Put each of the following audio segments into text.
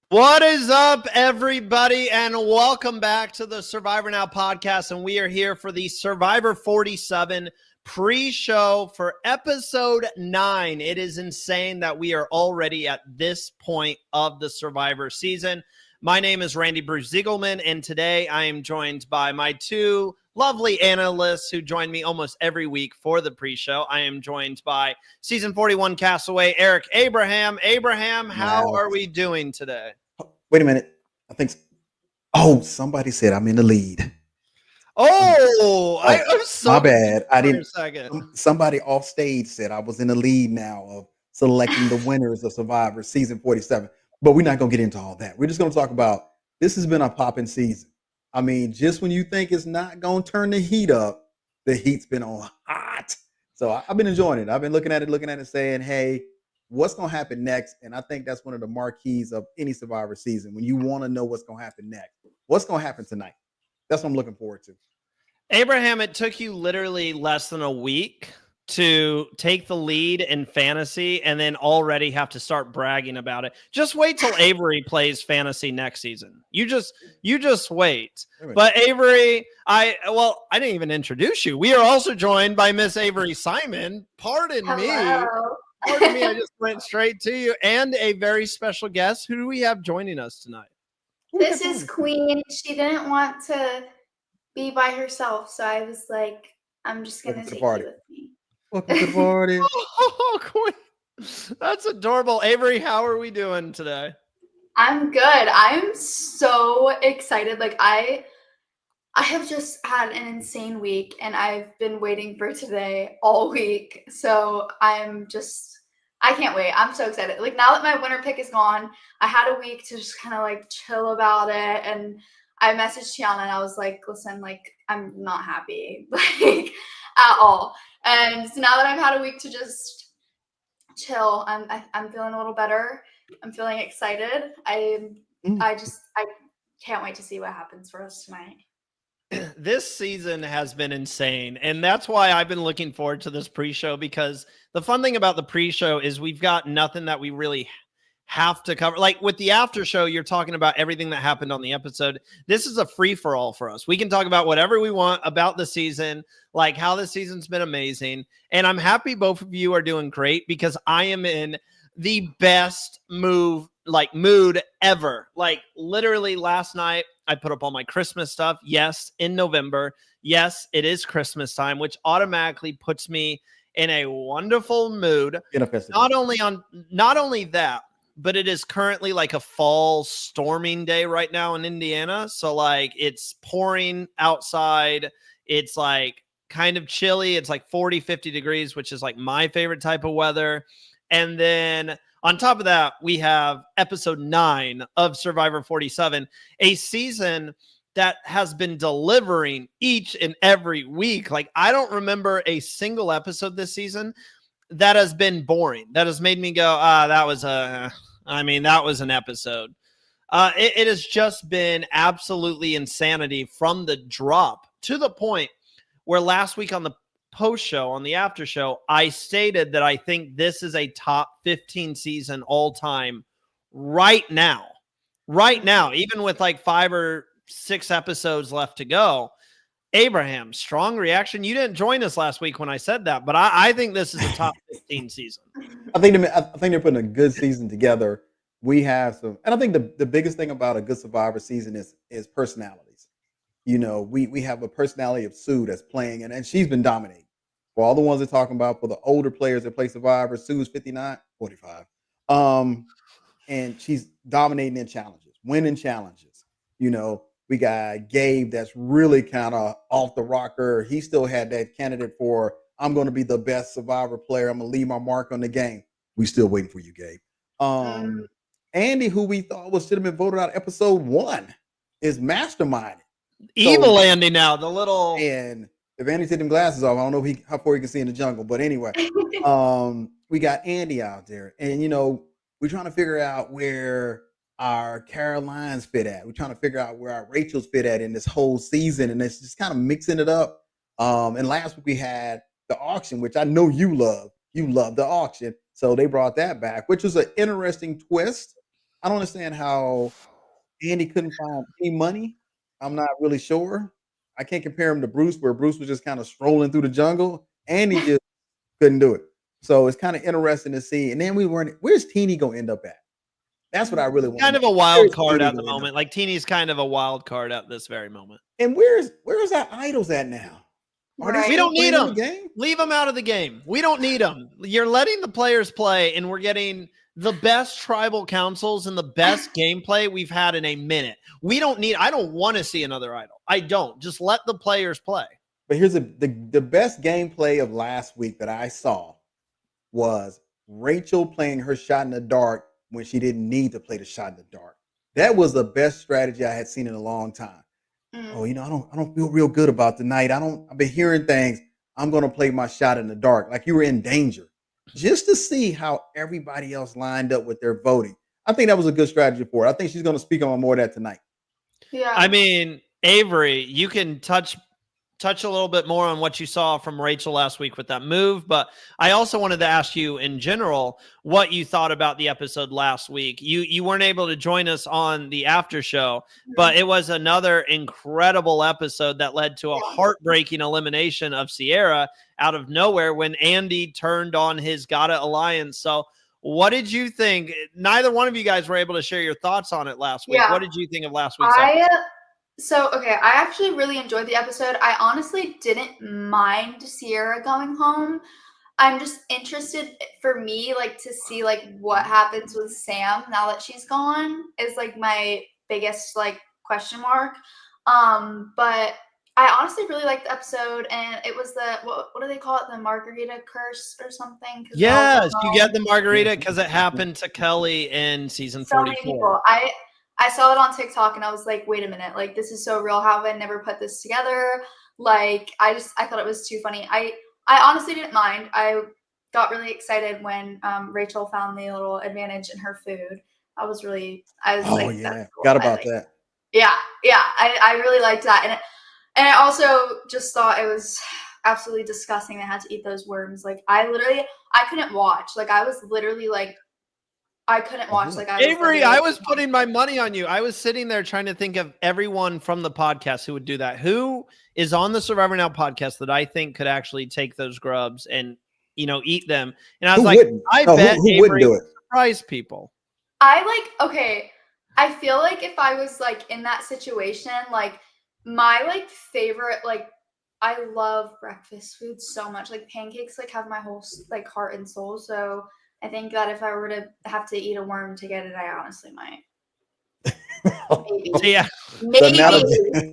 What is up, everybody, and welcome back to the Survivor Now podcast. And we are here for the Survivor 47 pre-show for episode 9. It is insane that we are already at this point of the Survivor season. My name is Randy Bruce Ziegelman, and today I am joined by my two lovely analysts who join me almost every week for the pre-show. I am joined by season 41 castaway Eric Abraham. Abraham, how are we doing today? Wait a minute. I think. Somebody said I'm in the lead. I'm so my bad. I didn't. For a second. Somebody off stage said I was in the lead now of selecting the winners of Survivor season 47. But we're not going to get into all that. We're just going to talk about this has been a popping season. I mean, just when you think it's not going to turn the heat up, the heat's been on hot. So I've been enjoying it. I've been looking at it, saying, hey, what's going to happen next? And I think that's one of the marquees of any Survivor season. When you want to know what's going to happen next, what's going to happen tonight? That's what I'm looking forward to. Abraham, it took you literally less than a week to take the lead in fantasy and then already have to start bragging about it. Just wait till Avery plays fantasy next season. You just wait. But Avery, I didn't even introduce you. We are also joined by Miss Avery Simon. Pardon me, I just went straight to you. And a very special guest. Who do we have joining us tonight? This is Queen. She didn't want to be by herself, so I was like, I'm just going to take you with me. Welcome to the party. Oh, Queen. That's adorable. Avery, how are we doing today? I'm good. I'm so excited. Like, I have just had an insane week, and I've been waiting for today all week. So I can't wait. I'm so excited. Like, now that my winner pick is gone, I had a week to just kind of like chill about it. And I messaged Tiana and I was like, listen, like, I'm not happy, like, at all. And so now that I've had a week to just chill, I'm feeling a little better. I'm feeling excited. I can't wait to see what happens for us tonight. This season has been insane, and that's why I've been looking forward to this pre-show, because the fun thing about the pre-show is we've got nothing that we really have to cover. Like with the after show, you're talking about everything that happened on the episode. This is a free-for-all for us. We can talk about whatever we want about the season, like how the season's been amazing, and I'm happy both of you are doing great because I am in the best mood ever. Like literally last night, I put up all my Christmas stuff. Yes, in November. Yes, it is Christmas time, which automatically puts me in a wonderful mood. Not only that, but it is currently like a fall storming day right now in Indiana. So like it's pouring outside. It's like kind of chilly. It's like 40, 50 degrees, which is like my favorite type of weather. And then on top of that, we have episode 9 of Survivor 47, a season that has been delivering each and every week. Like, I don't remember a single episode this season that has been boring, that has made me go, that was an episode. It has just been absolutely insanity from the drop to the point where last week on the post show, on the after show, I stated that I think this is a top 15 season all time right now, even with like 5 or 6 episodes left to go. Abraham, strong reaction. You didn't join us last week when I said that, but I think this is a top 15 season. I think they're putting a good season together. We have some, and I think the biggest thing about a good Survivor season is personalities. You know, we have a personality of Sue that's playing, and she's been dominating. For all the ones they're talking about, for the older players that play Survivor, Sue's 45. And she's dominating in challenges, winning challenges. You know, we got Gabe that's really kind of off the rocker. He still had that candidate for, I'm going to be the best Survivor player. I'm going to leave my mark on the game. We still waiting for you, Gabe. Andy, who we thought should have been voted out episode 1, is masterminding. Evil Andy now, the little... And if Andy took them glasses off, I don't know how far he can see in the jungle. But anyway, we got Andy out there. And, you know, we're trying to figure out where our Carolines fit at. We're trying to figure out where our Rachels fit at in this whole season. And it's just kind of mixing it up. And last week we had the auction, which I know you love. You love the auction. So they brought that back, which was an interesting twist. I don't understand how Andy couldn't find any money. I'm not really sure. I can't compare him to Bruce, where Bruce was just kind of strolling through the jungle. Andy just couldn't do it. So it's kind of interesting to see. And then where's Teeny gonna end up at? That's what I really want to Kind know. of a wild Where's card Teeny at the gonna end up moment. Like Teeny's kind of a wild card at this very moment. And where's our idols at now? Are they Right. We still don't need playing in the them. game? Leave them out of the game. We don't need them. You're letting the players play, and we're getting the best tribal councils and the best gameplay we've had in a minute. I don't want to see another idol. I don't. Just let the players play. But here's the best gameplay of last week that I saw was Rachel playing her shot in the dark when she didn't need to play the shot in the dark. That was the best strategy I had seen in a long time. Oh, I don't feel real good about tonight. I've been hearing things. I'm gonna play my shot in the dark, like you were in danger, just to see how everybody else lined up with their voting. I think that was a good strategy for her. I think she's gonna speak on more of that tonight. Yeah. I mean, Avery, you can touch a little bit more on what you saw from Rachel last week with that move, but I also wanted to ask you in general what you thought about the episode last week. You weren't able to join us on the after show, but it was another incredible episode that led to a heartbreaking elimination of Sierra out of nowhere when Andy turned on his Gotta Alliance. So what did you think? Neither one of you guys were able to share your thoughts on it last week. Yeah. What did you think of last week's episode? I actually really enjoyed the episode. I honestly didn't mind Sierra going home. I'm just interested for me, like, to see like what happens with Sam now that she's gone is like my biggest like question mark. But I honestly really liked the episode, and it was the what do they call it? The margarita curse or something? Yes, you get the margarita because it happened to Kelly in season so 44. many people. I saw it on TikTok and I was like, wait a minute, like this is so real. How have I never put this together? Like I thought it was too funny. I honestly didn't mind. I got really excited when Rachel found the little advantage in her food. I was like, Yeah, that's cool. forgot about that. Yeah. I really liked that. And I also just thought it was absolutely disgusting. They had to eat those worms. Like I couldn't watch. Like I was literally like, I couldn't watch. Like Avery, I was putting my money on you. I was sitting there trying to think of everyone from the podcast who would do that. Who is on the Survivor Now podcast that I think could actually take those grubs and eat them? And I was I bet who Avery wouldn't do it? Surprise people. I feel like if I was like in that situation, like my like favorite, like I love breakfast food so much. Like pancakes like have my whole like heart and soul. So I think that if I were to have to eat a worm to get it, I honestly might. Maybe. Yeah. Maybe.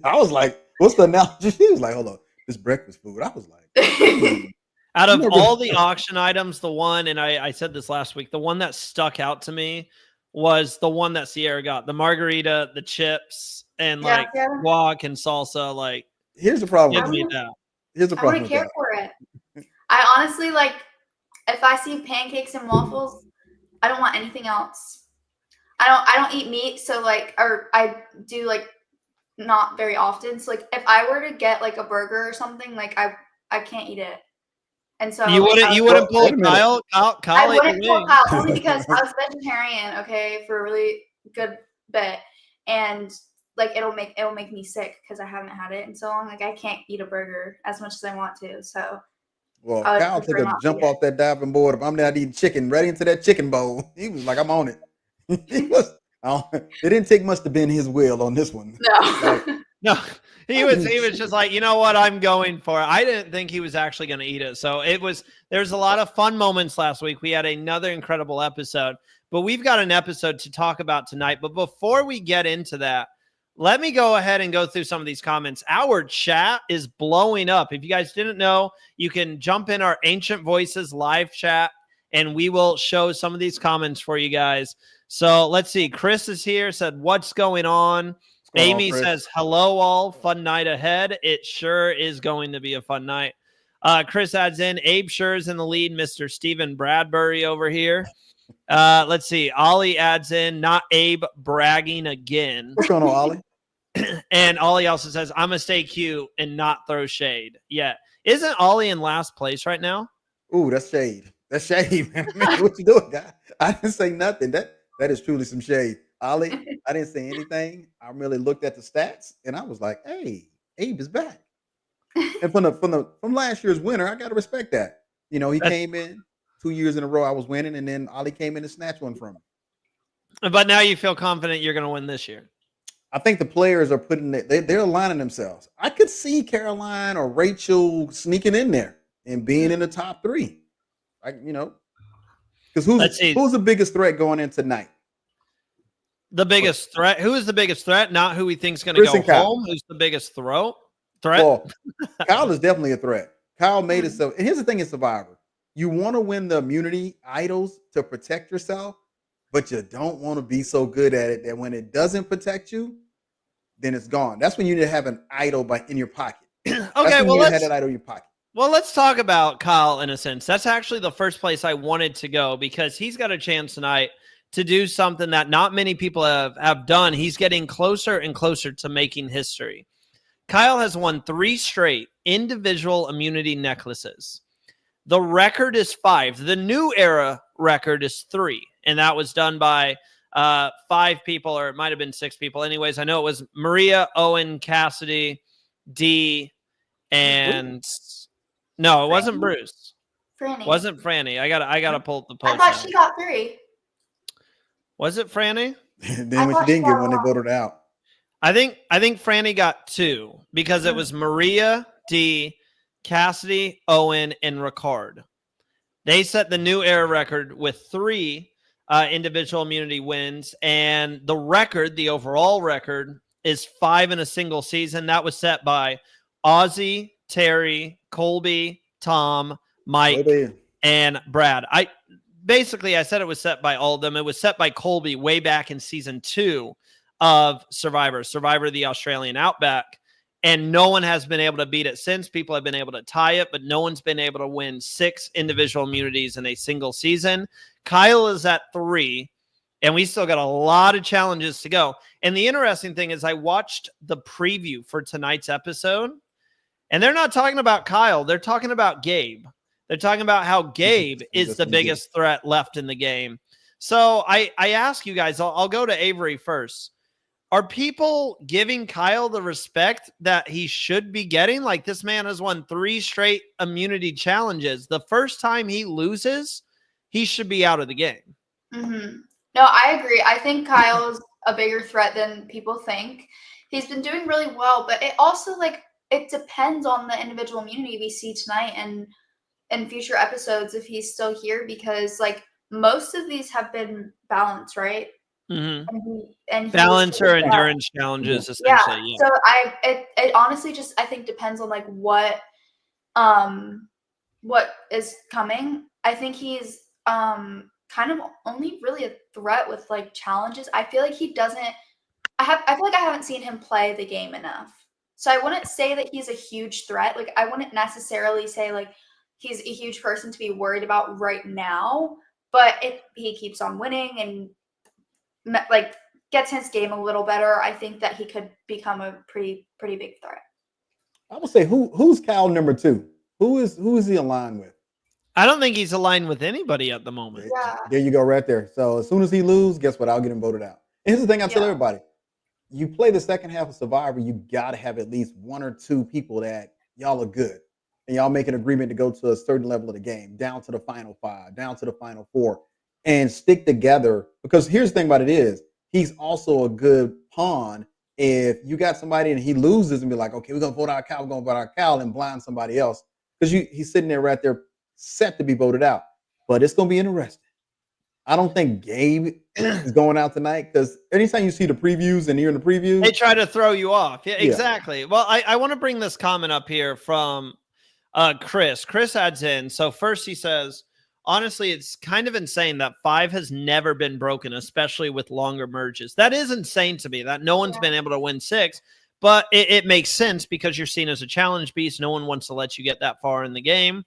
I was like, what's the analogy? She was like, hold on, this breakfast food. I was like, out of all the auction items, the one, and I said this last week, the one that stuck out to me was the one that Sierra got, the margarita, the chips, and like guac and salsa. Like, here's the problem. Give me that. Here's the I problem. wouldn't care for it. I honestly like. If I see pancakes and waffles, I don't want anything else. I don't eat meat, so like, or I do like not very often. So like, if I were to get like a burger or something, like I can't eat it. And so you wouldn't pull Kyle. I wouldn't pull Kyle only because I was vegetarian, okay, for a really good bit, and like it'll make me sick because I haven't had it in so long. Like I can't eat a burger as much as I want to. So. Well, Kyle took a jump off that diving board. If I'm not eating chicken, right into that chicken bowl. He was like, I'm on it. It didn't take much to bend his will on this one. No, he was just like, you know what, I'm going for it. I didn't think he was actually going to eat it. So there's a lot of fun moments last week. We had another incredible episode, but we've got an episode to talk about tonight. But before we get into that, let me go ahead and go through some of these comments. Our chat is blowing up. If you guys didn't know, you can jump in our Ancient Voices live chat, and we will show some of these comments for you guys. So let's see. Chris is here, said, what's going on? Amy says, hello, all. Fun night ahead. It sure is going to be a fun night. Chris adds in, Abe sure is in the lead. Mr. Stephen Bradbury over here. Let's see. Ollie adds in, not Abe bragging again. What's going on, Ollie? And Ollie also says, I'm going to stay cute and not throw shade. Yeah. Isn't Ollie in last place right now? Ooh, that's shade. That's shade, man. What you doing, guy? I didn't say nothing. That is truly some shade. Ollie, I didn't say anything. I really looked at the stats and I was like, hey, Abe is back. And from last year's winner, I gotta respect that. You know, he That's- came in 2 years in a row. I was winning, and then Ollie came in and snatched one from me. But now you feel confident you're going to win this year. I think the players are putting it, they're aligning themselves. I could see Caroline or Rachel sneaking in there and being in the top three. Like, you know, because who's the biggest threat going in tonight? The biggest threat? Who is the biggest threat? Not who we think's going to Chris go and Kyle. home. Who's the biggest threat? Well, Kyle is definitely a threat. Kyle made it so. And here's the thing in Survivor. You want to win the immunity idols to protect yourself, but you don't want to be so good at it that when it doesn't protect you, then it's gone. That's when you need to have an idol in your pocket. Okay, well, let's have that idol in your pocket. Well, let's talk about Kyle in a sense. That's actually the first place I wanted to go because he's got a chance tonight to do something that not many people have done. He's getting closer and closer to making history. Kyle has won 3 straight individual immunity necklaces. The record is 5. The new era record is 3, and that was done by 5 people, or it might have been 6 people. Anyways, I know it was Maria, Owen, Cassidy, D, and no, it wasn't Bruce. Franny. Wasn't Franny. I gotta pull the post. I thought she got 3. Was it Franny? Then when she didn't get one, they voted out. I think Franny got 2 because it was Maria, D, Cassidy, Owen, and Ricard. They set the new era record with 3 individual immunity wins, and the record, the overall record, is 5 in a single season. That was set by Ozzy, Terry, Colby, Tom, Mike, and Brad. I said it was set by all of them. It was set by Colby way back in season 2 of Survivor, the Australian Outback. And no one has been able to beat it since. People have been able to tie it, but no one's been able to win 6 individual immunities in a single season. Kyle is at 3, and we still got a lot of challenges to go. And the interesting thing is I watched the preview for tonight's episode, and they're not talking about Kyle. They're talking about Gabe. They're talking about how Gabe is the biggest threat left in the game. So I ask you guys, I'll go to Avery first. Are people giving Kyle the respect that he should be getting? Like, this man has won 3 straight immunity challenges. The first time he loses, he should be out of the game. Mm-hmm. No, I agree. I think Kyle's a bigger threat than people think. He's been doing really well, but it also, it depends on the individual immunity we see tonight and in future episodes if he's still here, because, most of these have been balanced, right? Mm-hmm. And balance or endurance challenges, essentially. Yeah. So it honestly just, I think, depends on what is coming. I think he's kind of only really a threat with challenges. I feel like he doesn't. I feel like I haven't seen him play the game enough. So I wouldn't say that he's a huge threat. I wouldn't necessarily say he's a huge person to be worried about right now. But if he keeps on winning and gets his game a little better, I think that he could become a pretty big threat. I would say who's Kyle number 2? Who is he aligned with? I don't think he's aligned with anybody at the moment. Yeah. There you go, right there. So as soon as he loses, guess what? I'll get him voted out. And here's the thing I tell everybody: you play the second half of Survivor, you gotta have at least 1 or 2 people that y'all are good, and y'all make an agreement to go to a certain level of the game, down to the final 5, down to the final 4. And stick together, because here's the thing about it is he's also a good pawn. If you got somebody and he loses and be like, okay, we're gonna vote out Kyle, and blind somebody else, because he's sitting there right there set to be voted out. But it's gonna be interesting. I don't think Gabe is going out tonight, because anytime you see the previews and you're in the previews, they try to throw you off. Yeah, exactly. Yeah. Well, I want to bring this comment up here from Chris. Chris adds in. So first he says, honestly, it's kind of insane that 5 has never been broken, especially with longer merges. That is insane to me, that no one's been able to win 6, but it makes sense because you're seen as a challenge beast. No one wants to let you get that far in the game.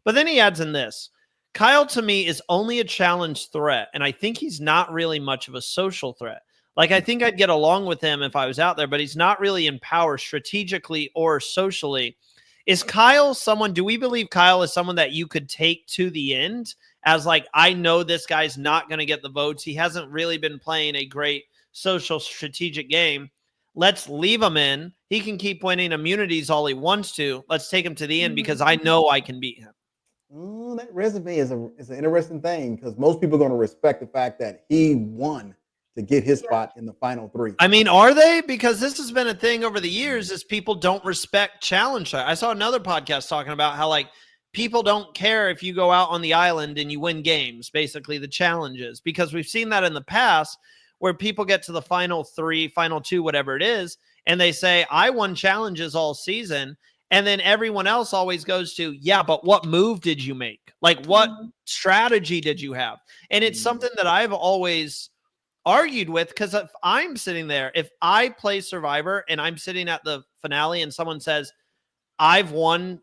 But then he adds in this: Kyle, to me, is only a challenge threat, and I think he's not really much of a social threat. I think I'd get along with him if I was out there, but he's not really in power strategically or socially. Is Kyle someone, do we believe Kyle is someone that you could take to the end as I know this guy's not going to get the votes. He hasn't really been playing a great social strategic game. Let's leave him in. He can keep winning immunities all he wants to. Let's take him to the end because I know I can beat him. That resume is an interesting thing because most people are going to respect the fact that he won to get his spot in the final 3. I mean, are they? Because this has been a thing over the years is people don't respect challenge. I saw another podcast talking about how like people don't care if you go out on the island and you win games, basically the challenges, because we've seen that in the past where people get to the final 3, final 2, whatever it is, and they say, I won challenges all season. And then everyone else always goes to, yeah, but what move did you make? Like, what strategy did you have? And it's something that I've always argued with, because if I'm sitting there, if I play Survivor and I'm sitting at the finale and someone says, I've won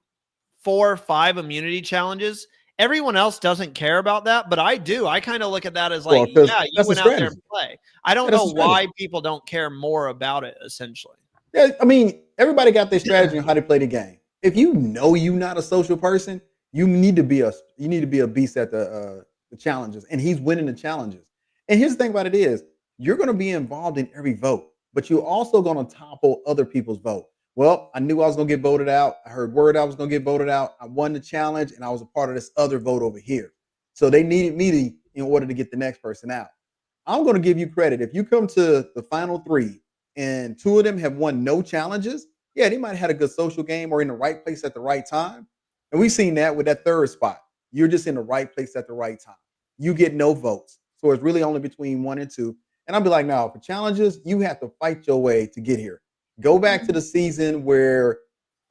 4 or 5 immunity challenges, everyone else doesn't care about that, but I do. I kind of look at that as like, yeah, you went out there and play. I don't know why people don't care more about it, essentially. Yeah, I mean, everybody got their strategy on how to play the game. If you know you're not a social person, you need to be a beast at the challenges, and he's winning the challenges. And here's the thing about it is, you're going to be involved in every vote, but you're also going to topple other people's vote. Well, I knew I was going to get voted out. I heard word I was going to get voted out. I won the challenge, and I was a part of this other vote over here. So they needed me in order to get the next person out. I'm going to give you credit. If you come to the final 3 and 2 of them have won no challenges, yeah, they might have had a good social game or in the right place at the right time. And we've seen that with that 3rd spot. You're just in the right place at the right time. You get no votes. So it's really only between 1 and 2. And I'll be like, no, for challenges, you have to fight your way to get here. Go back to the season where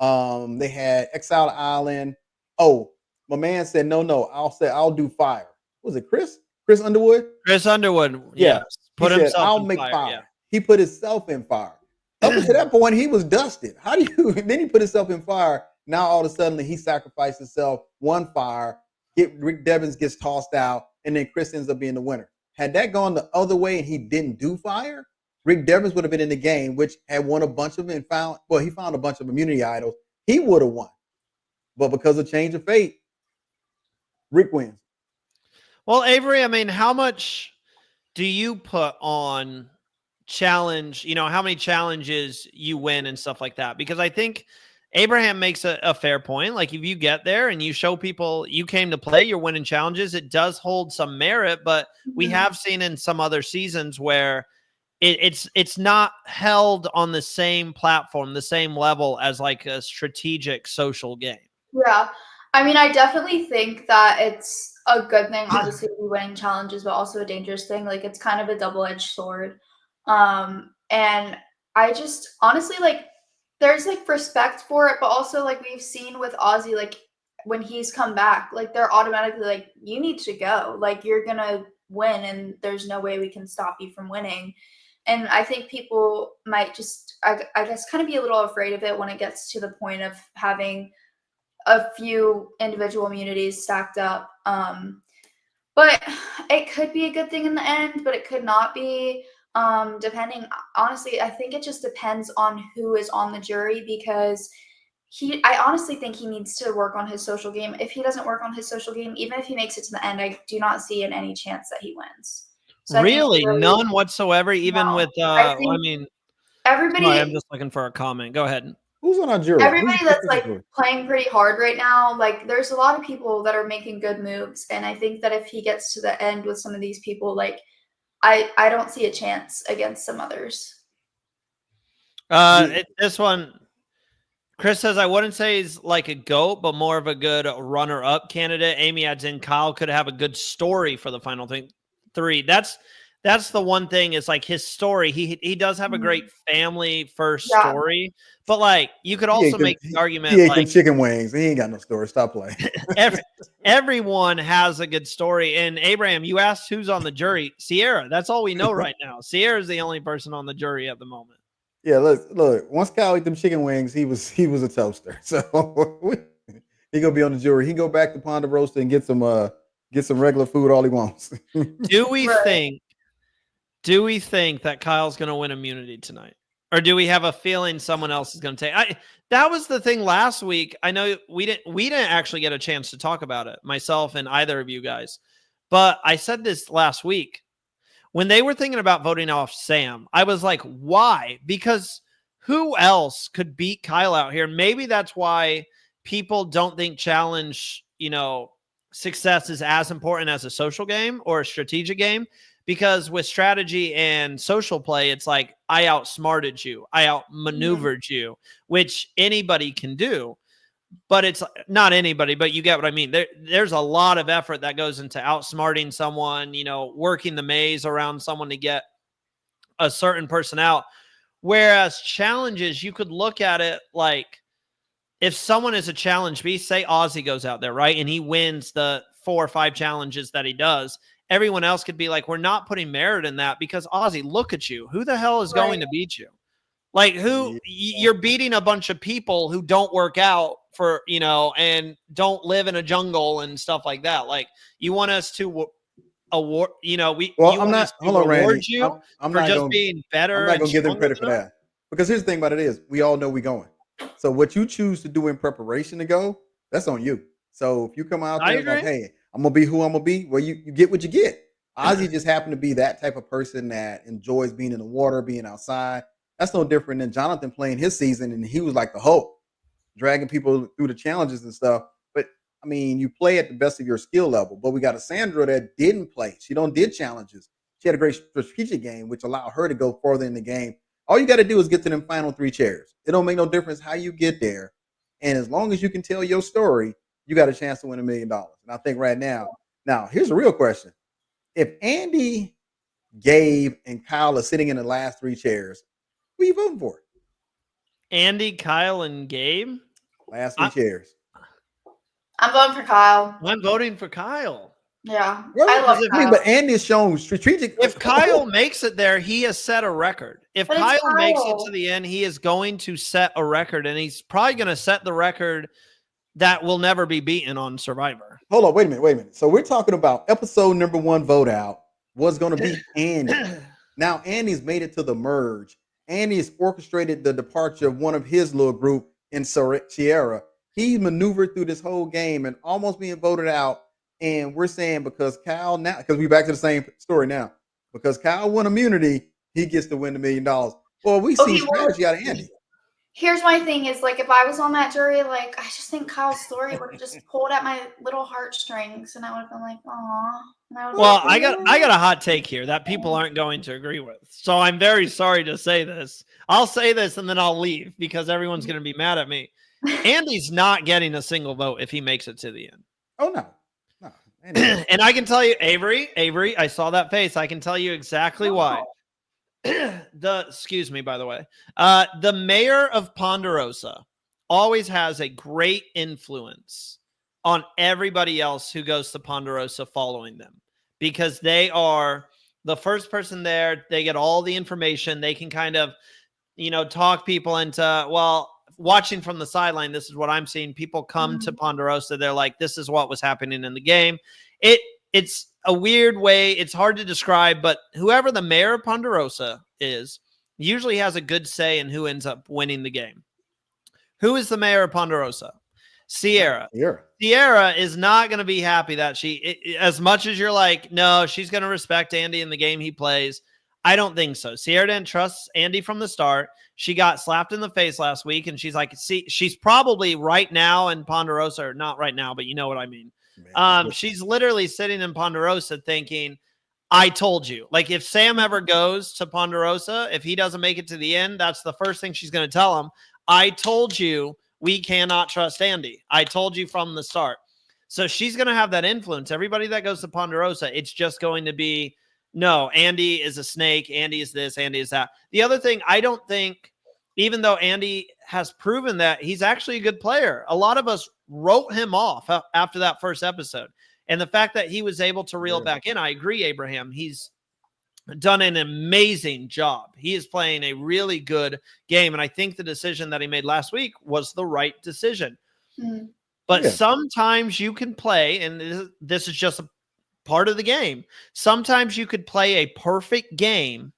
they had Exile Island. Oh, my man said, no, I'll do fire. Was it Chris? Chris Underwood? Chris Underwood, yeah. Yes. Put himself I'll in make fire. Yeah. He put himself in fire. Up until that point, he was dusted. How do you? Then he put himself in fire. Now all of a sudden, he sacrificed himself. One fire. Rick Devens gets tossed out, and then Chris ends up being the winner. Had that gone the other way and he didn't do fire, Rick Devens would have been in the game, which had won a bunch of them and found a bunch of immunity idols. He would have won. But because of change of fate, Rick wins. Well, Avery, I mean, how much do you put on challenge, how many challenges you win and stuff like that? Because I think Abraham makes a fair point. Like if you get there and you show people you came to play, you're winning challenges, it does hold some merit, but we have seen in some other seasons where it's not held on the same platform, the same level as like a strategic social game. Yeah. I mean, I definitely think that it's a good thing, obviously, to be winning challenges, but also a dangerous thing. Like it's kind of a double-edged sword. And I just honestly like there's like respect for it, but also like we've seen with Ozzy, like when he's come back, like they're automatically like, you need to go, like you're gonna win and there's no way we can stop you from winning. And I think people might just I guess kind of be a little afraid of it when it gets to the point of having a few individual immunities stacked up. But it could be a good thing in the end, but it could not be. Depending, honestly, I think it just depends on who is on the jury, because I honestly think he needs to work on his social game. If he doesn't work on his social game, even if he makes it to the end, I do not see in any chance that he wins. So really? None whatsoever, even with, I mean, everybody, sorry, I'm just looking for a comment. Go ahead. Who's on our jury? Everybody that's like playing pretty hard right now, like there's a lot of people that are making good moves. And I think that if he gets to the end with some of these people, like, I don't see a chance against some others. This one, Chris says, I wouldn't say he's like a GOAT, but more of a good runner-up candidate. Amy adds in, Kyle could have a good story for the final 3. That's the one thing is like his story. He does have a great family first story, but like you could also make the argument. He ate them chicken wings. He ain't got no story. Stop playing. Everyone has a good story. And Abraham, you asked who's on the jury. Sierra. That's all we know right now. Sierra is the only person on the jury at the moment. Yeah, look. Once Kyle ate them chicken wings, he was a toaster. So he gonna be on the jury. He can go back to Ponderosa and get some regular food all he wants. Do we think that Kyle's going to win immunity tonight? Or do we have a feeling someone else is going to take? That was the thing last week. I know we didn't actually get a chance to talk about it, myself and either of you guys. But I said this last week. when they were thinking about voting off Sam, I was like, why? Because who else could beat Kyle out here? Maybe that's why people don't think challenge, success is as important as a social game or a strategic game. Because with strategy and social play, it's like I outsmarted you, I outmaneuvered you, which anybody can do. But it's not anybody, but you get what I mean. There's a lot of effort that goes into outsmarting someone, working the maze around someone to get a certain person out. Whereas challenges, you could look at it like if someone is a challenge beast, say Ozzy goes out there, right? And he wins the 4 or 5 challenges that he does. Everyone else could be like, we're not putting merit in that because Ozzy, look at you. Who the hell is going to beat you? Like you're beating a bunch of people who don't work out for, and don't live in a jungle and stuff like that. Like you want us to award, I'm not, hold on, Randy. I'm for not just gonna, being better. I'm not going to give them stronger credit for than us? that. Because here's the thing about it is we all know we're going. So what you choose to do in preparation to go, that's on you. So if you come out I there like, agree. hey, I'm going to be who I'm going to be, well, you get what you get. Ozzy just happened to be that type of person that enjoys being in the water, being outside. That's no different than Jonathan playing his season, and he was like the Hulk, dragging people through the challenges and stuff. But I mean, you play at the best of your skill level. But we got a Sandra that didn't play. She did challenges. She had a great strategic game, which allowed her to go further in the game. All you got to do is get to them final 3 chairs. It don't make no difference how you get there. And as long as you can tell your story, you got a chance to win $1 million. And I think right now, here's a real question. If Andy, Gabe, and Kyle are sitting in the last 3 chairs, who are you voting for? Andy, Kyle, and Gabe? Last 3 chairs. I'm voting for Kyle. I'm voting for Kyle. Yeah. Really? I love Kyle. But Andy's shown strategic. If Kyle makes it there, he has set a record. If Kyle makes it to the end, he is going to set a record, and he's probably going to set the record that will never be beaten on Survivor. Hold on, wait a minute. So we're talking about episode number 1 vote out was going to be Andy. Now Andy's made it to the merge. Andy's orchestrated the departure of one of his little group in Sierra. He maneuvered through this whole game and almost being voted out. And we're saying because Kyle now, because we're back to the same story now, because Kyle won immunity, he gets to win $1 million. Well, we see strategy out of Andy. Here's my thing is like if I was on that jury, like I just think Kyle's story would have just pulled at my little heartstrings, and I would have been like, "Aw." Well, I got a hot take here that people aren't going to agree with. So I'm very sorry to say this. I'll say this and then I'll leave because everyone's going to be mad at me. Andy's not getting a single vote if he makes it to the end. Oh no. And I can tell you, Avery, I saw that face. I can tell you exactly why. Excuse me, by the way. The mayor of Ponderosa always has a great influence on everybody else who goes to Ponderosa following them because they are the first person there. They get all the information. They can kind of, talk people into, watching from the sideline, this is what I'm seeing. People come to Ponderosa. They're like, this is what was happening in the game. It's a weird way. It's hard to describe, but whoever the mayor of Ponderosa is usually has a good say in who ends up winning the game. Who is the mayor of Ponderosa? Sierra. Sierra is not going to be happy that as much as you're like, no, she's going to respect Andy in the game he plays. I don't think so. Sierra didn't trust Andy from the start. She got slapped in the face last week, and she's like, see, she's probably right now in Ponderosa, or not right now, but you know what I mean. She's literally sitting in Ponderosa thinking, I told you. Like if Sam ever goes to Ponderosa, if he doesn't make it to the end, that's the first thing she's going to tell him. I told you we cannot trust Andy. I told you from the start. So she's going to have that influence. Everybody that goes to Ponderosa, it's just going to be, no, Andy is a snake. Andy is this, Andy is that. The other thing, I don't think, even though Andy has proven that he's actually a good player, a lot of us wrote him off after that first episode. And the fact that he was able to reel back in, I agree, Abraham. He's done an amazing job. He is playing a really good game. And I think the decision that he made last week was the right decision. Mm-hmm. But sometimes you can play, and this is just a part of the game. Sometimes you could play a perfect game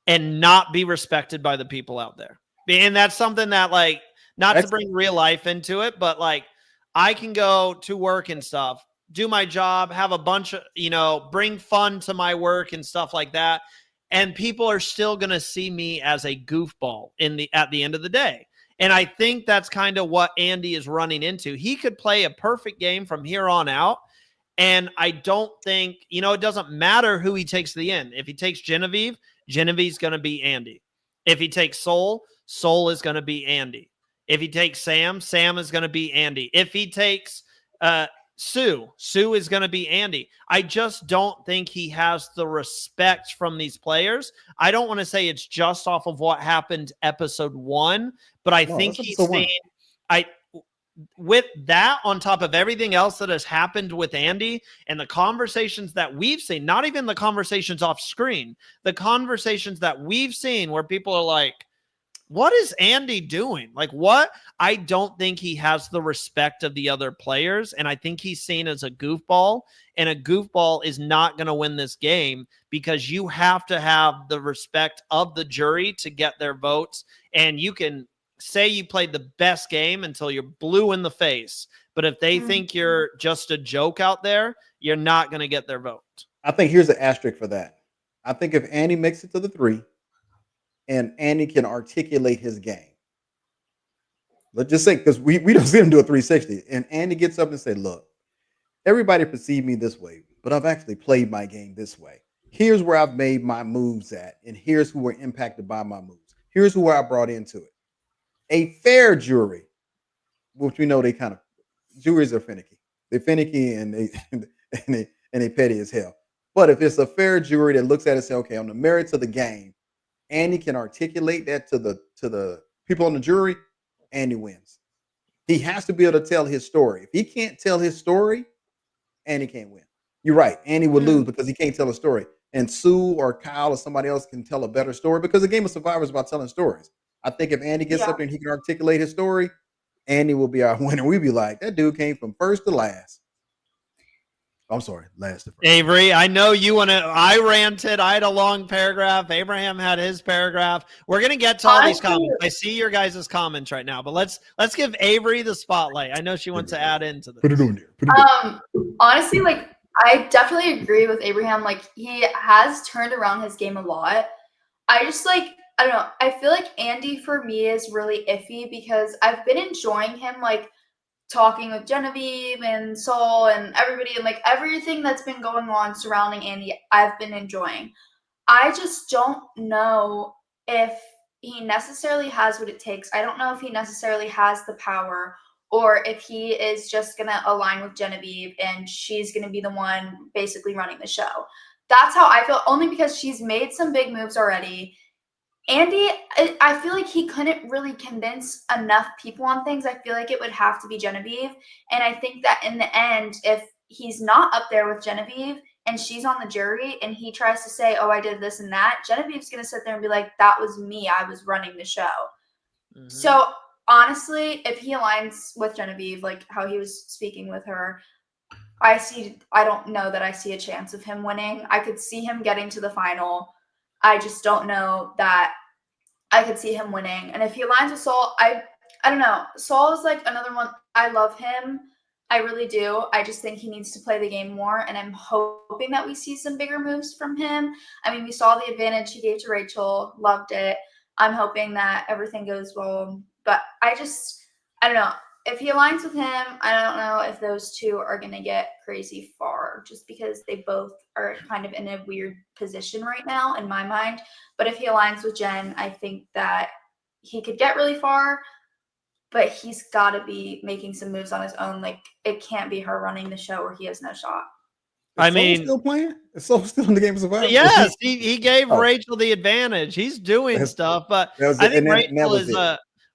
and not be respected by the people out there. And that's something that, like, not to bring real life into it, but like I can go to work and stuff, do my job, have a bunch of, bring fun to my work and stuff like that. And people are still going to see me as a goofball at the end of the day. And I think that's kind of what Andy is running into. He could play a perfect game from here on out. And I don't think, it doesn't matter who he takes to the end. If he takes Genevieve, Genevieve's going to be Andy. If he takes Soul, Soul is going to be Andy. If he takes Sam, Sam is going to be Andy. If he takes Sue is going to be Andy. I just don't think he has the respect from these players. I don't want to say it's just off of what happened episode 1, but I think he's seen with that on top of everything else that has happened with Andy and the conversations that we've seen, not even the conversations off screen, the conversations that we've seen where people are like, what is Andy doing? Like, what? I don't think he has the respect of the other players, and I think he's seen as a goofball, and a goofball is not going to win this game because you have to have the respect of the jury to get their votes, and you can say you played the best game until you're blue in the face, but if they think you're just a joke out there, you're not going to get their vote. I think here's an asterisk for that. I think if Andy makes it to the 3, and Andy can articulate his game. Let's just say, because we don't see him do a 360, and Andy gets up and say, look, everybody perceived me this way, but I've actually played my game this way. Here's where I've made my moves at, and here's who were impacted by my moves. Here's who I brought into it. A fair jury, which we know juries are finicky. They're finicky and they petty as hell. But if it's a fair jury that looks at it and say, okay, on the merits of the game, Andy can articulate that to the people on the jury, Andy wins. He has to be able to tell his story. If he can't tell his story, Andy can't win. You're right. Andy would lose because he can't tell a story. And Sue or Kyle or somebody else can tell a better story because the game of Survivor is about telling stories. I think if Andy gets up there and he can articulate his story, Andy will be our winner. We'd be like, that dude came from first to last. I'm sorry, last to first. Avery, I know you want to. I ranted. I had a long paragraph. Abraham had his paragraph. We're going to get to all these comments. I see your guys' comments right now, but let's give Avery the spotlight. I know she wants to add into this. Put it on there. Honestly, like, I definitely agree with Abraham. Like, he has turned around his game a lot. I just, like, I don't know. I feel like Andy for me is really iffy because I've been enjoying him, like, talking with Genevieve and Saul and everybody, and like everything that's been going on surrounding Andy, I've been enjoying. I just don't know if he necessarily has what it takes. I don't know if he necessarily has the power or if he is just going to align with Genevieve and she's going to be the one basically running the show. That's how I feel, only because she's made some big moves already. Andy, I feel like he couldn't really convince enough people on things. I feel like it would have to be Genevieve. And I think that in the end, if he's not up there with Genevieve and she's on the jury and he tries to say, oh, I did this and that, Genevieve's going to sit there and be like, that was me. I was running the show. Mm-hmm. So honestly, if he aligns with Genevieve, like how he was speaking with her, I don't know that I see a chance of him winning. I could see him getting to the final. I just don't know that I could see him winning. And if he aligns with Saul, I don't know. Saul is like another one. I love him. I really do. I just think he needs to play the game more. And I'm hoping that we see some bigger moves from him. I mean, we saw the advantage he gave to Rachel. Loved it. I'm hoping that everything goes well. But I don't know. If he aligns with him, I don't know if those two are going to get crazy far just because they both are kind of in a weird position right now in my mind. But if he aligns with Jen, I think that he could get really far, but he's got to be making some moves on his own. Like, it can't be her running the show where he has no shot. I mean, still playing? Is Soul still in the game of Survivor? Yes, he gave Rachel the advantage. He's doing stuff, but I think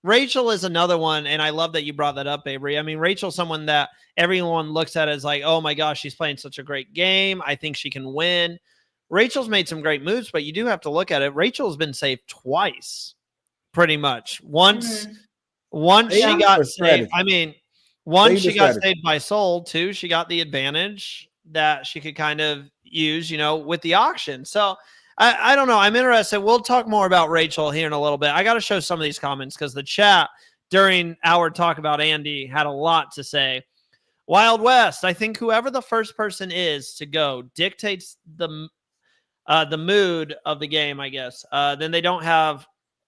Rachel is another one, and I love that you brought that up, Avery. I mean, Rachel's someone that everyone looks at as like, oh my gosh, she's playing such a great game. I think she can win. Rachel's made some great moves, but you do have to look at it. Rachel's been saved twice, pretty much. Once she got saved. I mean, one, she got saved by Soul. Two, she got the advantage that she could kind of use, with the auction. So I don't know. I'm interested. We'll talk more about Rachel here in a little bit. I got to show some of these comments because the chat during our talk about Andy had a lot to say. Wild West. I think whoever the first person is to go dictates the mood of the game, I guess. Then they don't have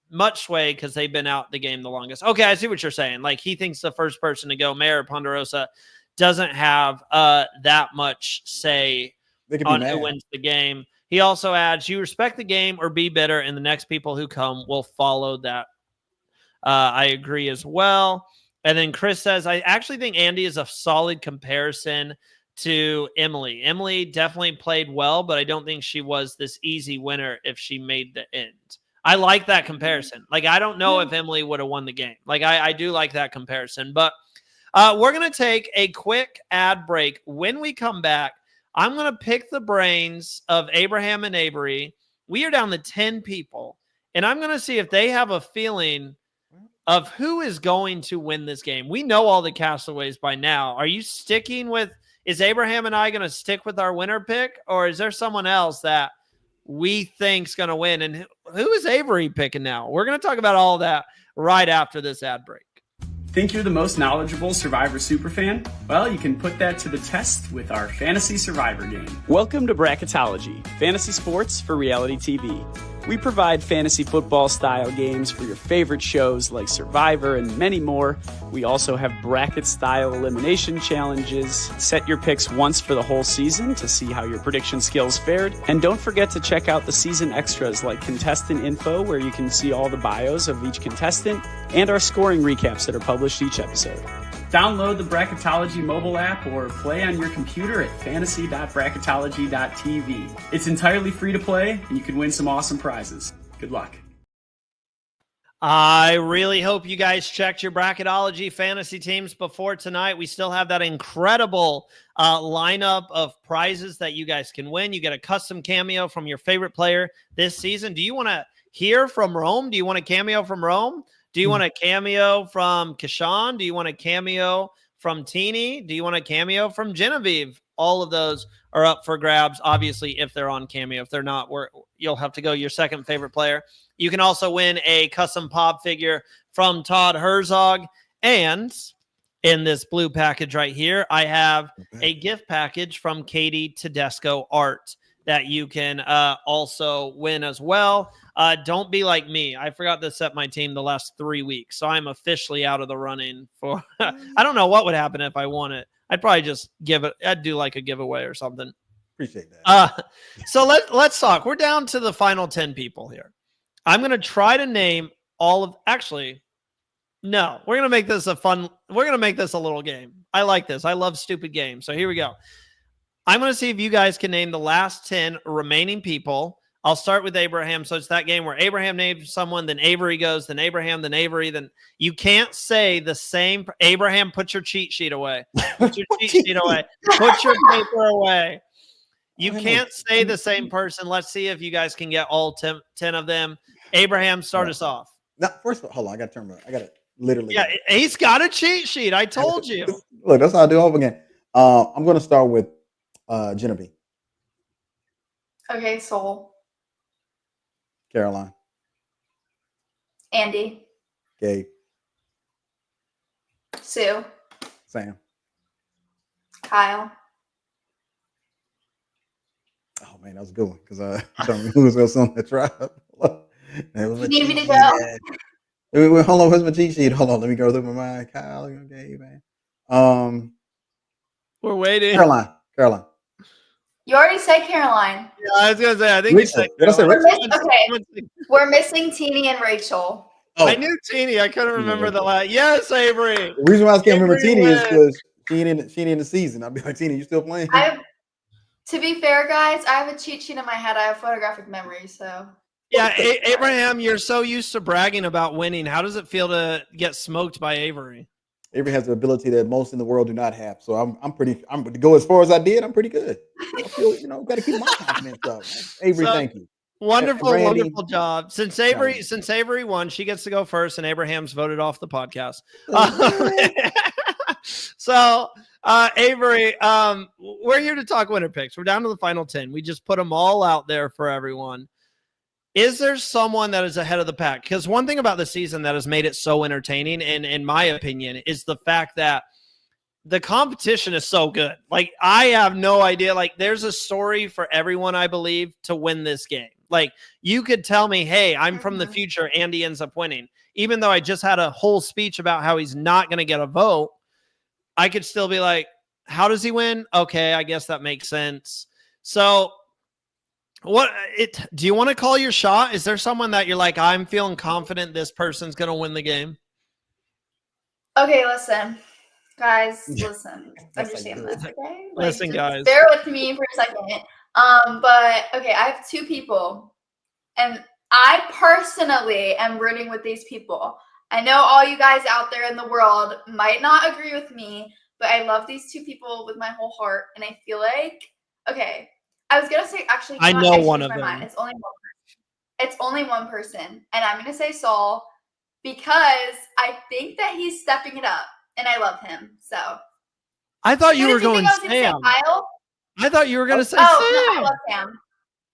much sway because they've been out the game the longest. Okay, I see what you're saying. Like, he thinks the first person to go, Mayor Ponderosa, doesn't have that much say on who wins the game. He also adds, you respect the game or be bitter, and the next people who come will follow that. I agree as well. And then Chris says, I actually think Andy is a solid comparison to Emily. Emily definitely played well, but I don't think she was this easy winner if she made the end. I like that comparison. Like, I don't know if Emily would have won the game. Like, I do like that comparison. But we're going to take a quick ad break. When we come back, I'm going to pick the brains of Abraham and Avery. We are down to 10 people, and I'm going to see if they have a feeling of who is going to win this game. We know all the castaways by now. Are you sticking with, is Abraham and I going to stick with our winner pick, or is there someone else that we think's going to win? And who is Avery picking now? We're going to talk about all that right after this ad break. Think you're the most knowledgeable Survivor superfan? Well, you can put that to the test with our Fantasy Survivor game. Welcome to Bracketology, fantasy sports for reality TV. We provide fantasy football-style games for your favorite shows like Survivor and many more. We also have bracket-style elimination challenges. Set your picks once for the whole season to see how your prediction skills fared. And don't forget to check out the season extras like contestant info, where you can see all the bios of each contestant, and our scoring recaps that are published each episode. Download the Bracketology mobile app or play on your computer at fantasy.bracketology.tv. It's entirely free to play, and you can win some awesome prizes. Good luck. I really hope you guys checked your Bracketology fantasy teams before tonight. We still have that incredible lineup of prizes that you guys can win. You get a custom cameo from your favorite player this season. Do you want to hear from Rome? Do you want a cameo from Rome? Do you want a cameo from Kashawn? Do you want a cameo from Teeny? Do you want a cameo from Genevieve? All of those are up for grabs, obviously, if they're on Cameo. If they're not, you'll have to go your second favorite player. You can also win a custom pop figure from Todd Herzog. And in this blue package right here, I have a gift package from Katie Tedesco Art that you can also win as well. Don't be like me. I forgot to set my team the last 3 weeks, so I'm officially out of the running for I don't know what would happen if I won it. I'd probably just I'd do like a giveaway or something. Appreciate that. So let's talk. We're down to the final 10 people here. I'm going to try to name all of, actually, no, we're going to make this we're going to make this a little game. I like this. I love stupid games. So here we go. I'm going to see if you guys can name the last 10 remaining people. I'll start with Abraham. So it's that game where Abraham names someone, then Avery goes, then Abraham, then Avery. Then you can't say the same. Abraham, put your cheat sheet away. Put your cheat sheet away. Put your paper away. You can't say the same person. Let's see if you guys can get all 10 of them. Abraham, start us off. Now, first of all, hold on. I got to turn around. I got to literally. Yeah, he's got a cheat sheet. I told you. Look, that's how I do all again. I'm going to start with Genevieve. Okay, Soul. Caroline. Andy. Gabe. Sue. Sam. Kyle. Oh man, that was a good one because I told me who was going to on the tribe. You need me to go? Wait, hold on, where's my cheat sheet? Hold on, let me go through my mind. Kyle, okay, man. We're waiting. Caroline. You already said Caroline. Yeah, I was gonna say. I think you said. We're missing Teeny and Rachel. Oh. I knew Teeny. I couldn't remember the last. Yes, Avery. The reason why I can't remember Teeny is because she ain't in the season. I'll be like, Teeny, you still playing? To be fair, guys, I have a cheat sheet in my head. I have photographic memory, so. Yeah, Abraham, you're so used to bragging about winning. How does it feel to get smoked by Avery? Avery has the ability that most in the world do not have. So I'm to go as far as I did. I'm pretty good. I feel, got to keep my confidence up. Avery, thank you. Wonderful, wonderful job. Since Avery won, she gets to go first, and Abraham's voted off the podcast. So, Avery, we're here to talk winner picks. We're down to the final 10. We just put them all out there for everyone. Is there someone that is ahead of the pack? Because one thing about the season that has made it so entertaining, and in my opinion, is the fact that the competition is so good. Like, I have no idea. Like, there's a story for everyone, I believe, to win this game. Like, you could tell me, hey, I'm from the future. Andy ends up winning. Even though I just had a whole speech about how he's not going to get a vote, I could still be like, how does he win? Okay, I guess that makes sense. So do you want to call your shot? Is there someone that you're like, I'm feeling confident this person's going to win the game? Okay, listen. Guys, listen. Understand this, okay? Listen, guys. Bear with me for a second. But okay, I have two people, and I personally am rooting with these people. I know all you guys out there in the world might not agree with me, but I love these two people with my whole heart, and I feel like, okay, I was gonna say actually, I know one of them. mind. It's only one person. It's only one person, and I'm gonna say Saul because I think that he's stepping it up, and I love him. So I thought you were going Sam. I thought you were going to say Sam. No, I love Sam.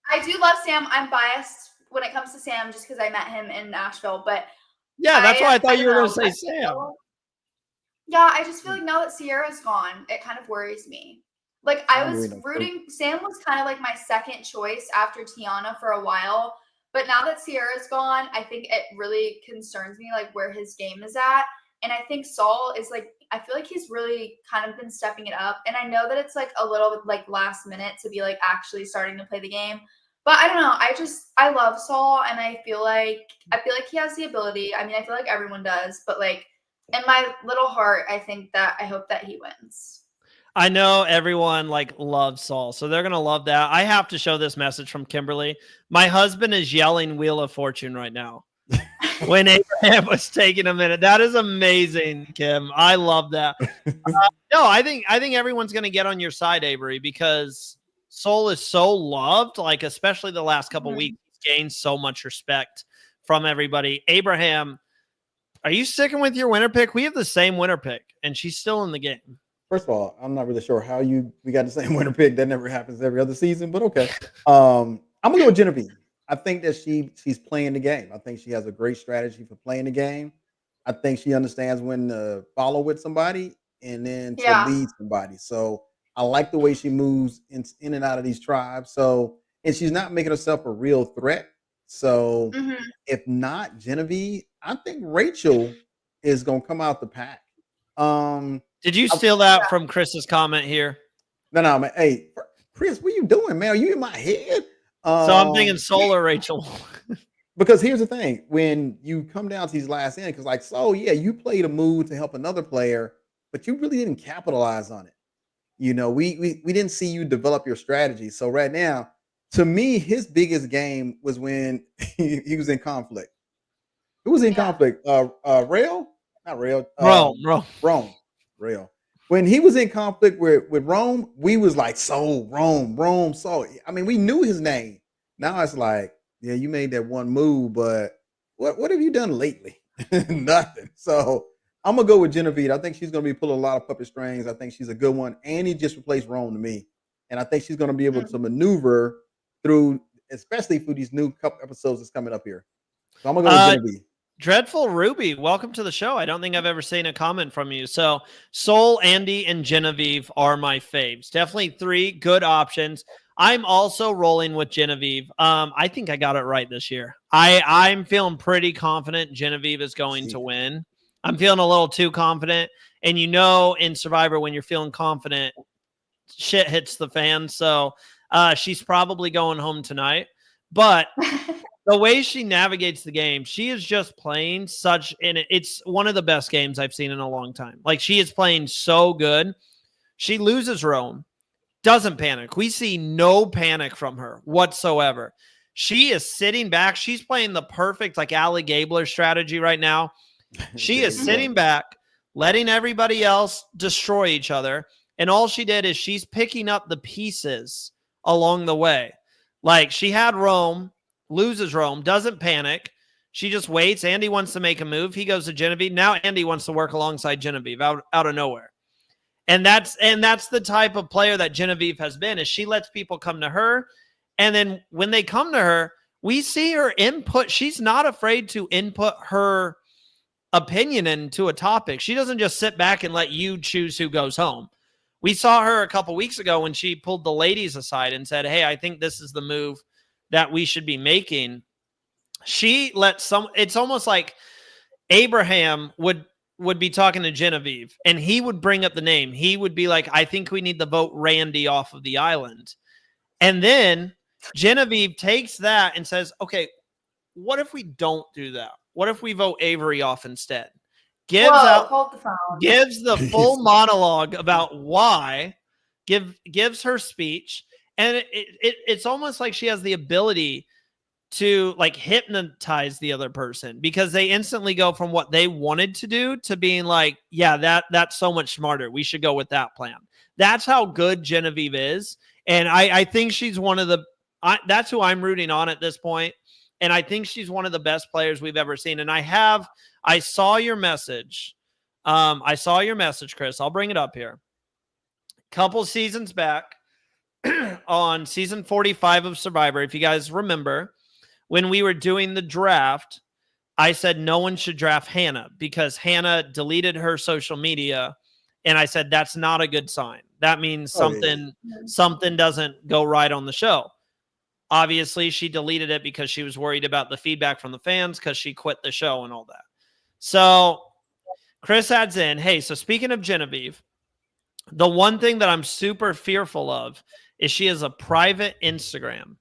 I do love Sam. I'm biased when it comes to Sam just because I met him in Nashville. But yeah, that's why I thought you were going to say Sam. Yeah, I just feel like now that Sierra's gone, it kind of worries me. Like, I was rooting. Sam was kind of like my second choice after Tiana for a while. But now that Sierra's gone, I think it really concerns me, like, where his game is at. And I think Saul is like, I feel like he's really kind of been stepping it up. And I know that it's like a little like last minute to be like actually starting to play the game. But I don't know. I love Saul, and I feel like he has the ability. I mean, I feel like everyone does, but like in my little heart, I hope that he wins. I know everyone like loves Saul, so they're gonna love that. I have to show this message from Kimberly. My husband is yelling Wheel of Fortune right now. When Abraham was taking a minute. That is amazing, Kim. I love that. No, I think everyone's going to get on your side, Avery, because Soul is so loved, like especially the last couple weeks, he's gained so much respect from everybody. Abraham, are you sticking with your winner pick? We have the same winner pick, and she's still in the game. First of all, I'm not really sure how we got the same winner pick. That never happens every other season, but okay. I'm going to go with Genevieve. I think that she's playing the game. I think she has a great strategy for playing the game. I think she understands when to follow with somebody and then to lead somebody. So I like the way she moves in and out of these tribes. So, and she's not making herself a real threat. So if not Genevieve, I think Rachel is going to come out the pack. Did you steal that from Chris's comment here? No, man. Hey, Chris, what are you doing, man? Are you in my head? So I'm thinking Soul or Rachel. Because here's the thing. When you come down to these last innings, because like, so yeah, you played a move to help another player, but you really didn't capitalize on it. You know, we didn't see you develop your strategy. So right now, to me, his biggest game was when he was in conflict. Who was in conflict? Rail? Not Rail. Rome. Rail. When he was in conflict with Rome, we was like, so Rome. So I mean, we knew his name. Now it's like, yeah, you made that one move, but what have you done lately? Nothing. So I'm gonna go with Genevieve. I think she's gonna be pulling a lot of puppet strings. I think she's a good one. And he just replaced Rome to me. And I think she's gonna be able to maneuver through, especially through these new couple episodes that's coming up here. So I'm gonna go with Genevieve. Dreadful Ruby, welcome to the show. I don't think I've ever seen a comment from you. So Soul, Andy, and Genevieve are my faves. Definitely three good options. I'm also rolling with Genevieve. I think I got it right this year. I'm feeling pretty confident Genevieve is going to win. I'm feeling a little too confident. And you know, in Survivor, when you're feeling confident, shit hits the fan. So she's probably going home tonight. But the way she navigates the game, she is just playing it's one of the best games I've seen in a long time. Like, she is playing so good. She loses Rome, doesn't panic. We see no panic from her whatsoever. She is sitting back. She's playing the perfect, like, Allie Gabler strategy right now. She is sitting back, letting everybody else destroy each other. And all she did is she's picking up the pieces along the way. Like, she had Rome, loses Rome, doesn't panic. She just waits. Andy wants to make a move. He goes to Genevieve. Now Andy wants to work alongside Genevieve out of nowhere. And that's the type of player that Genevieve has been, is she lets people come to her. And then when they come to her, we see her input. She's not afraid to input her opinion into a topic. She doesn't just sit back and let you choose who goes home. We saw her a couple weeks ago when she pulled the ladies aside and said, hey, I think this is the move that we should be making. She let it's almost like Abraham would be talking to Genevieve and he would bring up the name. He would be like, I think we need to vote Randy off of the island. And then Genevieve takes that and says, okay, what if we don't do that? What if we vote Avery off instead? Gives the full monologue about why, gives her speech. And it's almost like she has the ability to like hypnotize the other person because they instantly go from what they wanted to do to being like, yeah, that's so much smarter. We should go with that plan. That's how good Genevieve is. And I think she's one of that's who I'm rooting on at this point. And I think she's one of the best players we've ever seen. And I saw your message. I saw your message, Chris. I'll bring it up here. Couple seasons back on season 45 of Survivor, if you guys remember, when we were doing the draft, I said no one should draft Hannah because Hannah deleted her social media. And I said, that's not a good sign. That means something doesn't go right on the show. Obviously, she deleted it because she was worried about the feedback from the fans because she quit the show and all that. So Chris adds in, hey, so speaking of Genevieve, the one thing that I'm super fearful of is she has a private Instagram.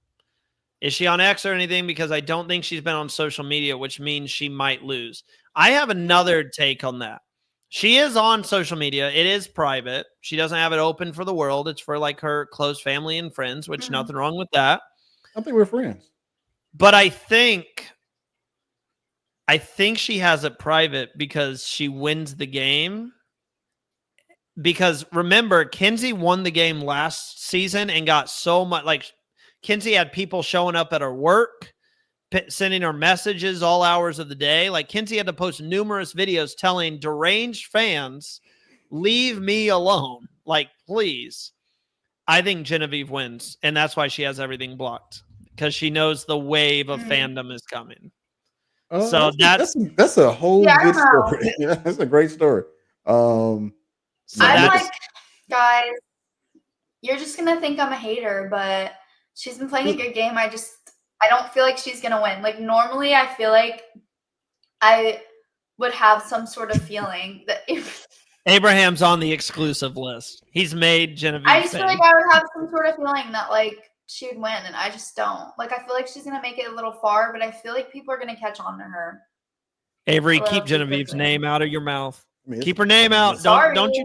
Is she on X or anything? Because I don't think she's been on social media, which means she might lose. I have another take on that. She is on social media. It is private. She doesn't have it open for the world. It's for like her close family and friends, which nothing wrong with that. I think we're friends. But I think she has it private because she wins the game. Because remember, Kenzie won the game last season and got so much, like Kenzie had people showing up at her work, sending her messages all hours of the day. Like Kenzie had to post numerous videos telling deranged fans, leave me alone. Like, please. I think Genevieve wins, and that's why she has everything blocked because she knows the wave of fandom is coming. So that's a whole good story. Yeah, that's a great story. I'm like, guys, you're just gonna think I'm a hater, but she's been playing a good game. I don't feel like she's gonna win. Like normally, I feel like I would have some sort of feeling that if Abraham's on the exclusive list. He's made Genevieve. I just feel like I would have some sort of feeling that like she would win, and I just don't. Like I feel like she's gonna make it a little far, but I feel like people are gonna catch on to her. Avery, keep Genevieve's name out of your mouth. Keep her name out. Sorry. Don't you?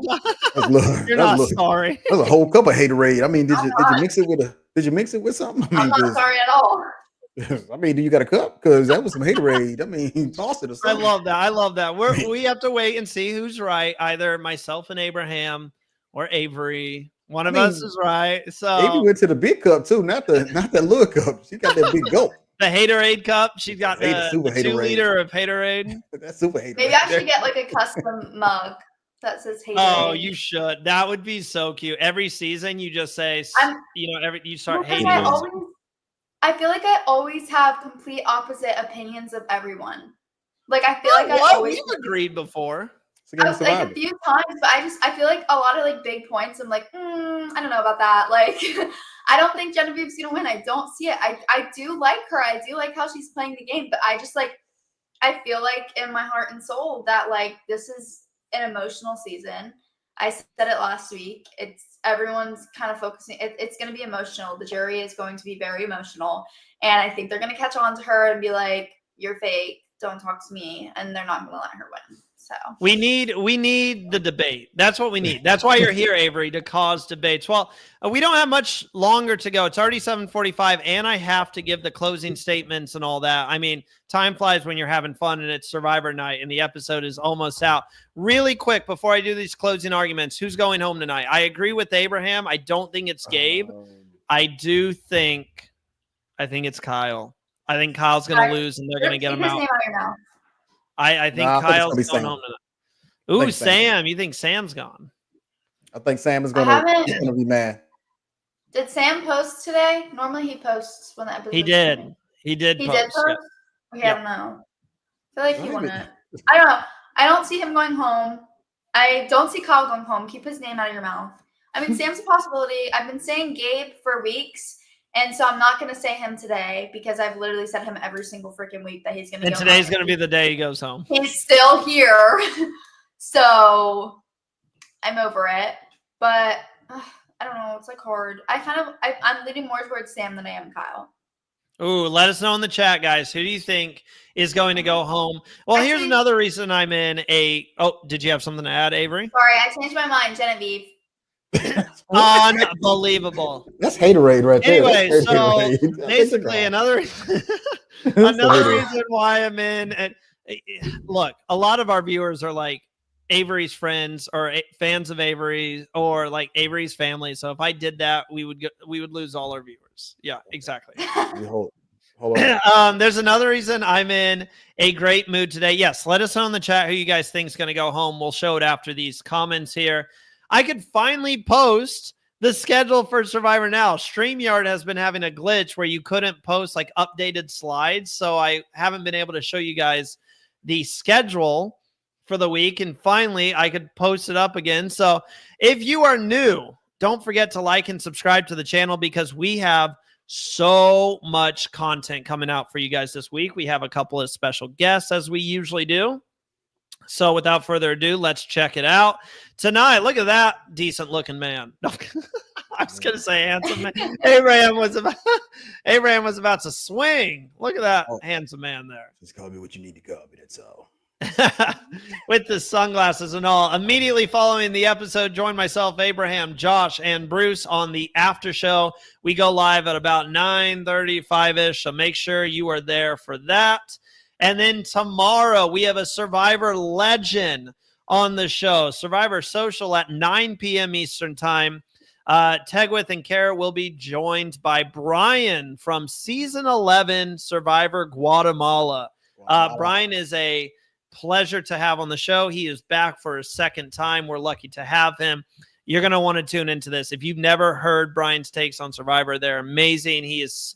You're not sorry. There's a whole cup of haterade. I mean, did you mix it with something? I mean, I'm not sorry at all. I mean, do you got a cup? Because that was some haterade. I mean, toss it or something. I love that. We have to wait and see who's right. Either myself and Abraham or Avery. One of us is right. So Avery went to the big cup too, not that little cup. She got that big gulp. The Haterade cup. She's got the 2 liter of Haterade. That's super Haterade. Maybe I should get like a custom mug that says Haterade. Oh, you should. That would be so cute. Every season, you just say, you start hating. I feel like I always have complete opposite opinions of everyone. Like I feel we've agreed before. Like a few times, but I feel like a lot of like big points. I'm like, I don't know about that. Like, I don't think Genevieve's gonna win. I don't see it. I do like her. I do like how she's playing the game, but I just like, I feel like in my heart and soul that like this is an emotional season. I said it last week. Everyone's kind of focusing. It's going to be emotional. The jury is going to be very emotional, and I think they're going to catch on to her and be like, "You're fake. Don't talk to me," and they're not going to let her win. So we need the debate. That's what we need. That's why you're here, Avery, to cause debates. Well, we don't have much longer to go. It's already 7:45, and I have to give the closing statements and all that. I mean, time flies when you're having fun, and it's Survivor night, and the episode is almost out. Really quick, before I do these closing arguments, who's going home tonight? I agree with Abraham. I don't think it's Gabe. I think it's Kyle. I think Kyle's going to lose, and they're going to get him out. I think Kyle's going home tonight. Ooh, Sam. You think Sam's gone? I think Sam is going to be mad. Did Sam post today? Normally he posts when the episode. He did. He did post. Yeah. I don't know. I feel like he won it. I don't know. I don't see him going home. I don't see Kyle going home. Keep his name out of your mouth. I mean, Sam's a possibility. I've been saying Gabe for weeks, and so I'm not going to say him today because I've literally said him every single freaking week that he's going to go home. And today's going to be the day he goes home. He's still here. So I'm over it. But I don't know. It's like hard. I'm leaning more towards Sam than I am Kyle. Ooh, let us know in the chat, guys. Who do you think is going to go home? Well, here's another reason I'm in a... Oh, did you have something to add, Avery? Sorry, I changed my mind. Genevieve. Unbelievable. That's haterade right there. Anyway, so basically another reason why I'm in... And look, a lot of our viewers are like Avery's friends or fans of Avery or like Avery's family. So if I did that, we would lose all our viewers. Yeah, exactly. Hold on. There's another reason I'm in a great mood today. Yes, let us know in the chat who you guys think is going to go home. We'll show it after these comments here. I could finally post the schedule for Survivor Now. StreamYard has been having a glitch where you couldn't post like updated slides. So I haven't been able to show you guys the schedule for the week. And finally, I could post it up again. So if you are new, don't forget to like and subscribe to the channel because we have so much content coming out for you guys this week. We have a couple of special guests as we usually do. So without further ado, let's check it out. Tonight, look at that decent looking man. I was going to say handsome man. Abraham was about to swing. Look at that handsome man there. Just call me what you need to call me. That's all. With the sunglasses and all. Immediately following the episode, join myself, Abraham, Josh, and Bruce on the after show. We go live at about 9:35-ish, so make sure you are there for that. And then tomorrow, we have a Survivor legend on the show. Survivor Social at 9 p.m. Eastern Time. Tegwith and Kara will be joined by Brian from Season 11 Survivor Guatemala. Brian is a pleasure to have on the show. He is back for a second time. We're lucky to have him. You're going to want to tune into this. If you've never heard Brian's takes on Survivor, they're amazing. He is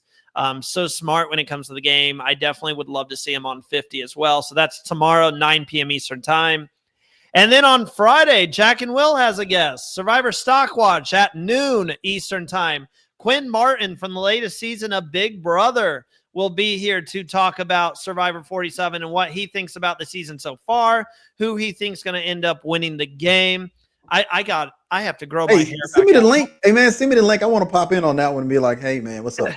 so smart when it comes to the game. I definitely would love to see him on 50 as well. So that's tomorrow, 9 p.m. Eastern Time. And then on Friday, Jack and Will has a guest. Survivor Stock Watch at noon Eastern Time. Quinn Martin from the latest season of Big Brother will be here to talk about Survivor 47 and what he thinks about the season so far, who he thinks going to end up winning the game. I have to grow my hair. Send me the link. Hey, man, send me the link. I want to pop in on that one and be like, hey, man, what's up?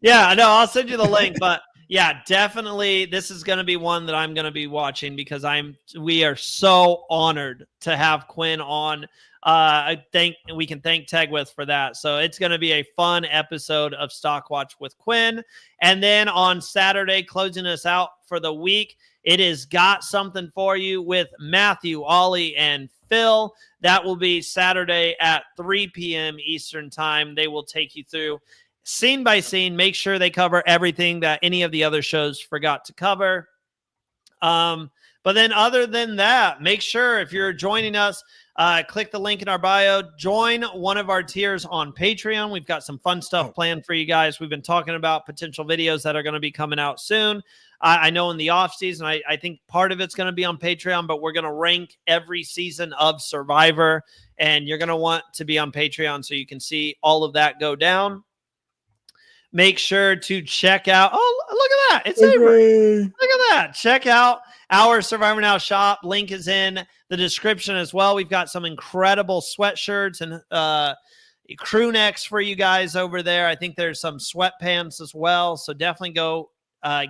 Yeah, I know. I'll send you the link. But yeah, definitely this is going to be one that I'm going to be watching because we are so honored to have Quinn on. I think we can thank Tegwith for that. So it's going to be a fun episode of Stock Watch with Quinn. And then on Saturday, closing us out for the week, it is Got Something For You with Matthew, Ollie, and Phil. That will be Saturday at 3 p.m. Eastern Time. They will take you through scene by scene, make sure they cover everything that any of the other shows forgot to cover. But then other than that, make sure if you're joining us, click the link in our bio, join one of our tiers on Patreon. We've got some fun stuff planned for you guys. We've been talking about potential videos that are going to be coming out soon. I know in the off season, I think part of it's going to be on Patreon, but we're going to rank every season of Survivor, and you're going to want to be on Patreon so you can see all of that go down. Make sure to check out. Oh, look at that. It's Avery. Look at that. Check out our Survivor Now shop. Link is in the description as well. We've got some incredible sweatshirts and crew necks for you guys over there. I think there's some sweatpants as well. So definitely go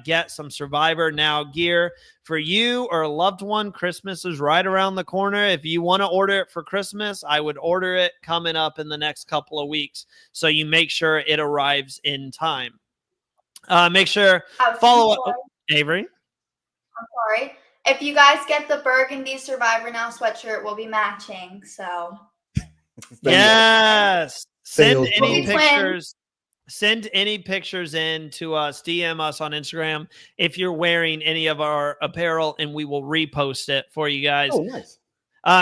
get some Survivor Now gear for you or a loved one. Christmas is right around the corner. If you want to order it for Christmas, I would order it coming up in the next couple of weeks so you make sure it arrives in time. Make sure follow up. Avery? I'm sorry. If you guys get the burgundy Survivor Now sweatshirt, we'll be matching. So yes. Send any pictures. Send any pictures in to us, DM us on Instagram if you're wearing any of our apparel, and we will repost it for you guys. Oh, nice.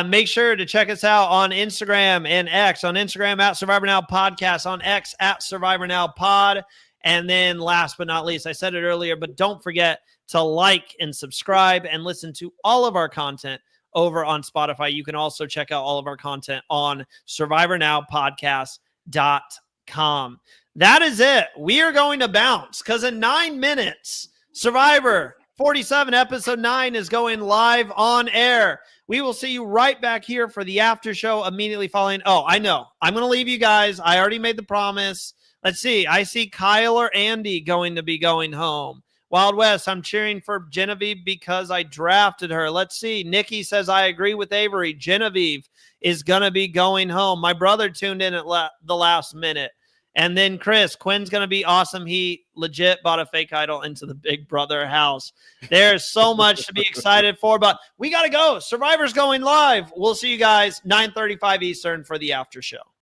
Make sure to check us out on Instagram and X. On Instagram at Survivor Now Podcast, on X at Survivor Now Pod, And then last but not least, I said it earlier, but don't forget to like and subscribe and listen to all of our content over on Spotify. You can also check out all of our content on survivornowpodcast.com. That is it. We are going to bounce because in 9 minutes, Survivor 47 episode 9 is going live on air. We will see you right back here for the after show immediately following. Oh, I know. I'm going to leave you guys. I already made the promise. Let's see. I see Kyle or Andy going to be going home. Wild West, I'm cheering for Genevieve because I drafted her. Let's see. Nikki says, I agree with Avery. Genevieve is going to be going home. My brother tuned in at the last minute. And then Chris, Quinn's going to be awesome. He legit bought a fake idol into the Big Brother house. There's so much to be excited for, but we got to go. Survivor's going live. We'll see you guys 9:35 Eastern for the after show.